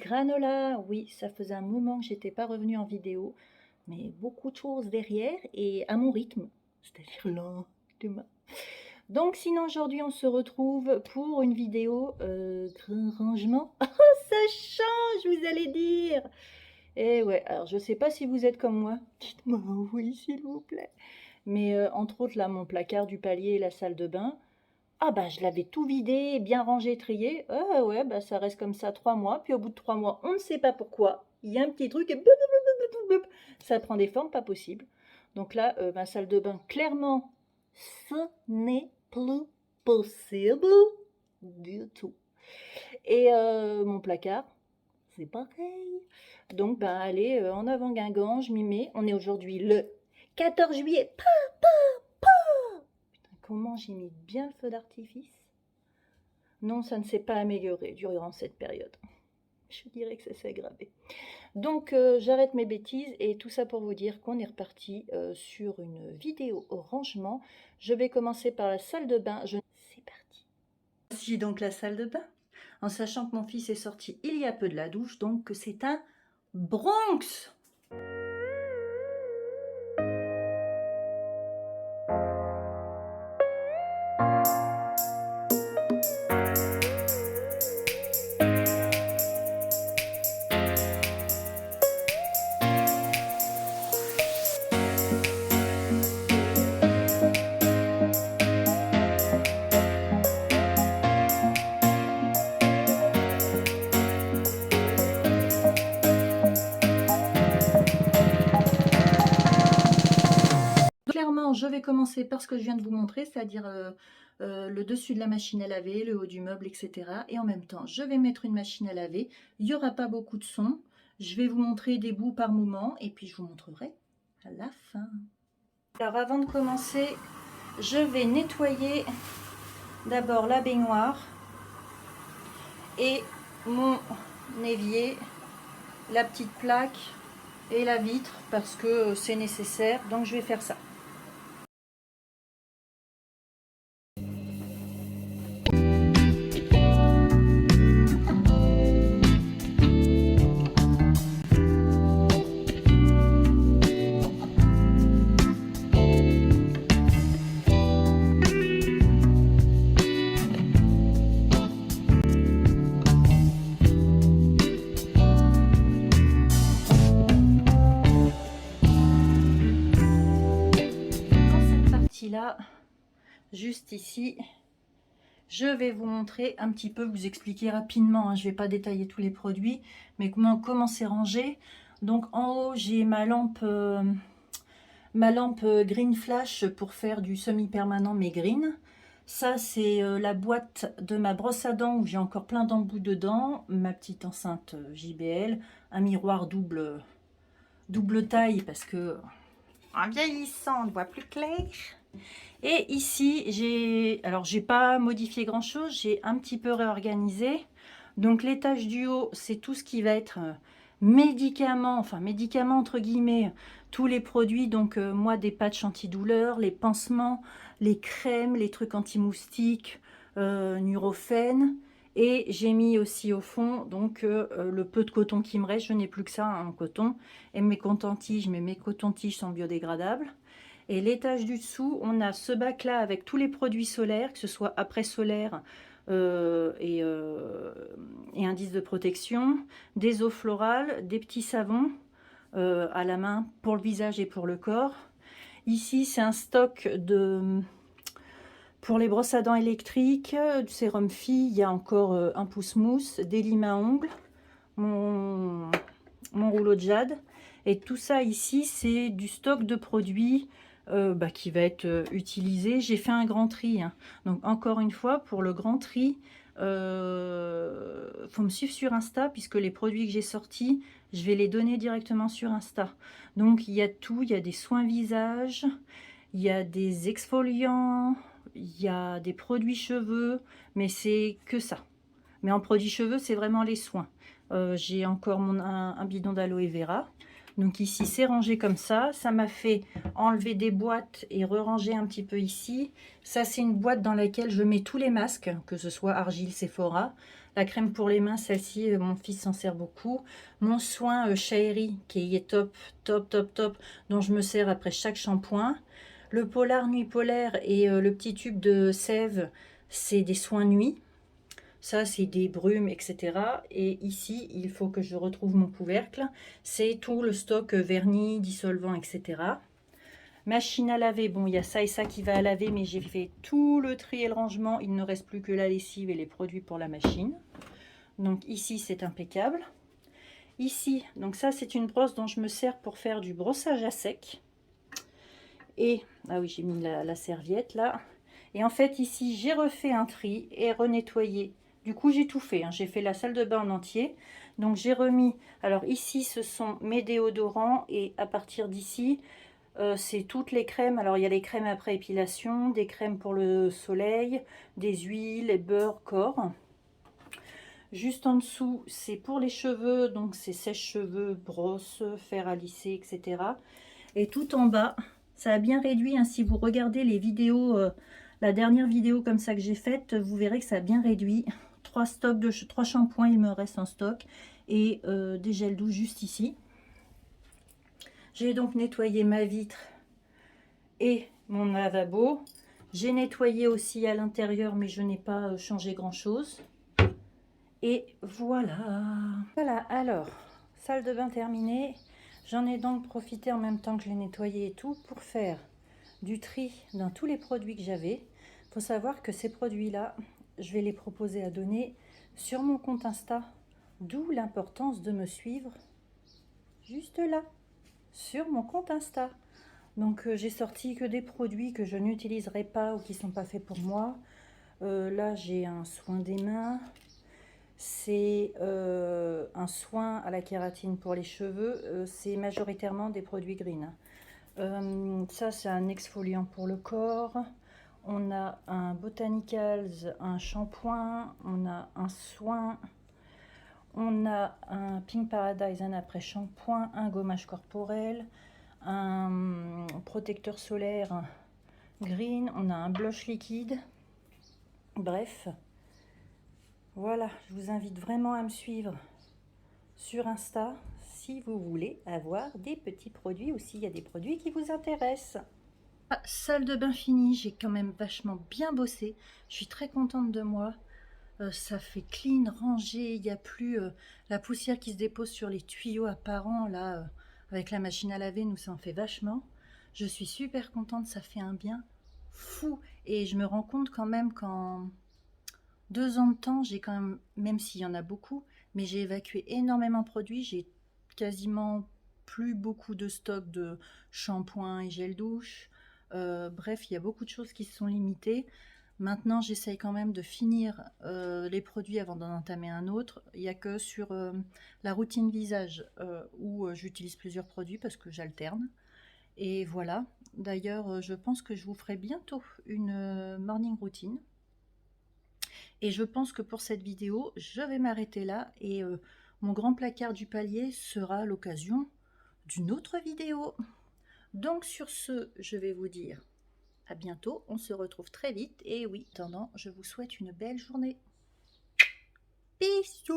granola. Oui, ça faisait un moment que j'étais pas revenue en vidéo, mais beaucoup de choses derrière et à mon rythme, c'est-à-dire lentement. Donc sinon aujourd'hui on se retrouve pour une vidéo grand rangement. Oh ça change, vous allez dire. Et ouais, alors je sais pas si vous êtes comme moi. Dites-moi oui s'il vous plaît. Mais entre autres là mon placard du palier et la salle de bain. Ah bah je l'avais tout vidé, bien rangé, trié. Ah ouais, bah ça reste comme ça 3 mois. Puis au bout de 3 mois, on ne sait pas pourquoi. Il y a un petit truc et bloup, bloup, bloup, bloup, ça prend des formes pas possibles. Donc là, ma salle de bain, clairement, ce n'est plus possible du tout. Et mon placard, c'est pareil. Donc ben allez, en avant Guingamp, je m'y mets. On est aujourd'hui le 14 juillet. Comment j'ai mis bien le feu d'artifice? Non, ça ne s'est pas amélioré durant cette période. Je dirais que ça s'est aggravé. Donc j'arrête mes bêtises et tout ça pour vous dire qu'on est reparti sur une vidéo au rangement. Je vais commencer par la salle de bain. C'est parti. Voici donc la salle de bain. En sachant que mon fils est sorti il y a peu de la douche, donc que c'est un Bronx. Clairement, je vais commencer par ce que je viens de vous montrer, c'est-à-dire le dessus de la machine à laver, le haut du meuble, etc. Et en même temps, je vais mettre une machine à laver. Il n'y aura pas beaucoup de son. Je vais vous montrer des bouts par moment et puis je vous montrerai à la fin. Alors avant de commencer, je vais nettoyer d'abord la baignoire et mon évier, la petite plaque et la vitre parce que c'est nécessaire. Donc je vais faire ça. Là, juste ici, je vais vous montrer un petit peu, vous expliquer rapidement, hein, je ne vais pas détailler tous les produits, mais comment c'est rangé. Donc en haut, j'ai ma lampe Green Flash pour faire du semi-permanent mais green. Ça, c'est la boîte de ma brosse à dents où j'ai encore plein d'embouts dedans, ma petite enceinte JBL, un miroir double taille parce que en vieillissant, on ne voit plus clair. Et ici, j'ai pas modifié grand chose, j'ai un petit peu réorganisé. Donc l'étage du haut, c'est tout ce qui va être médicaments, enfin médicaments entre guillemets, tous les produits, donc moi des patchs antidouleurs, les pansements, les crèmes, les trucs anti-moustiques, Nurofen. Et j'ai mis aussi au fond donc le peu de coton qui me reste, je n'ai plus que ça hein, en coton. Et mes cotons-tiges, mais mes cotons-tiges sont biodégradables. Et l'étage du dessous, on a ce bac là avec tous les produits solaires, que ce soit après solaire et indice de protection, des eaux florales, des petits savons à la main pour le visage et pour le corps. Ici, c'est un stock pour les brosses à dents électriques, du sérum fille, il y a encore un pouce mousse, des limes à ongles, mon rouleau de jade. Et tout ça ici, c'est du stock de produits qui va être utilisé. J'ai fait un grand tri. Hein. Donc encore une fois, pour le grand tri, faut me suivre sur Insta puisque les produits que j'ai sortis, je vais les donner directement sur Insta. Donc il y a tout, il y a des soins visage, il y a des exfoliants, il y a des produits cheveux, mais c'est que ça. Mais en produits cheveux, c'est vraiment les soins. J'ai encore un bidon d'aloe vera. Donc ici, c'est rangé comme ça. Ça m'a fait enlever des boîtes et re-ranger un petit peu ici. Ça, c'est une boîte dans laquelle je mets tous les masques, que ce soit Argile, Sephora. La crème pour les mains, celle-ci, mon fils s'en sert beaucoup. Mon soin Shaeri, qui est top, top, top, top, dont je me sers après chaque shampoing. Le Polar Nuit Polaire et le petit tube de sève, c'est des soins nuit. Ça, c'est des brumes, etc. Et ici, il faut que je retrouve mon couvercle. C'est tout le stock vernis, dissolvant, etc. Machine à laver, bon, il y a ça et ça qui va à laver, mais j'ai fait tout le tri et le rangement. Il ne reste plus que la lessive et les produits pour la machine. Donc ici, c'est impeccable. Ici, donc ça, c'est une brosse dont je me sers pour faire du brossage à sec. Et, ah oui, j'ai mis la serviette là. Et en fait, ici, j'ai refait un tri et renettoyé. Du coup, j'ai tout fait, hein. J'ai fait la salle de bain en entier. Donc, j'ai remis... Alors, ici, ce sont mes déodorants. Et à partir d'ici, c'est toutes les crèmes. Alors, il y a les crèmes après épilation, des crèmes pour le soleil, des huiles, les beurres, corps. Juste en dessous, c'est pour les cheveux. Donc, c'est sèche-cheveux, brosse, fer à lisser, etc. Et tout en bas, ça a bien réduit. Hein, si vous regardez les vidéos... la dernière vidéo comme ça que j'ai faite, vous verrez que ça a bien réduit. 3 shampoings, il me reste en stock. Et des gels douche juste ici. J'ai donc nettoyé ma vitre et mon lavabo. J'ai nettoyé aussi à l'intérieur, mais je n'ai pas changé grand chose. Et voilà. Voilà, alors, salle de bain terminée. J'en ai donc profité en même temps que je l'ai nettoyé et tout pour faire du tri dans tous les produits que j'avais. Il faut savoir que ces produits-là, je vais les proposer à donner sur mon compte Insta, d'où l'importance de me suivre juste là, sur mon compte Insta. Donc j'ai sorti que des produits que je n'utiliserai pas ou qui ne sont pas faits pour moi. Là, j'ai un soin des mains. C'est un soin à la kératine pour les cheveux. C'est majoritairement des produits green. Ça, c'est un exfoliant pour le corps. On a un Botanicals, un shampoing. On a un soin. On a un Pink Paradise, un après-shampoing, un gommage corporel, un protecteur solaire green. On a un blush liquide. Bref, voilà, je vous invite vraiment à me suivre sur Insta si vous voulez avoir des petits produits ou s'il y a des produits qui vous intéressent. Ah, salle de bain finie, j'ai quand même vachement bien bossé. Je suis très contente de moi. Ça fait clean, rangé, il n'y a plus la poussière qui se dépose sur les tuyaux apparents. Là, avec la machine à laver, nous, ça en fait vachement. Je suis super contente, ça fait un bien fou. Et je me rends compte quand même qu'en 2 ans de temps, j'ai quand même s'il y en a beaucoup, mais j'ai évacué énormément de produits. J'ai quasiment plus beaucoup de stock de shampoing et gel douche. Bref, il y a beaucoup de choses qui se sont limitées. Maintenant, j'essaye quand même de finir les produits avant d'en entamer un autre. Il n'y a que sur la routine visage où j'utilise plusieurs produits parce que j'alterne. Et voilà. D'ailleurs, je pense que je vous ferai bientôt une morning routine. Et je pense que pour cette vidéo, je vais m'arrêter là et mon grand placard du palier sera l'occasion d'une autre vidéo. Donc sur ce, je vais vous dire à bientôt, on se retrouve très vite et oui, en attendant, je vous souhaite une belle journée. Bisous.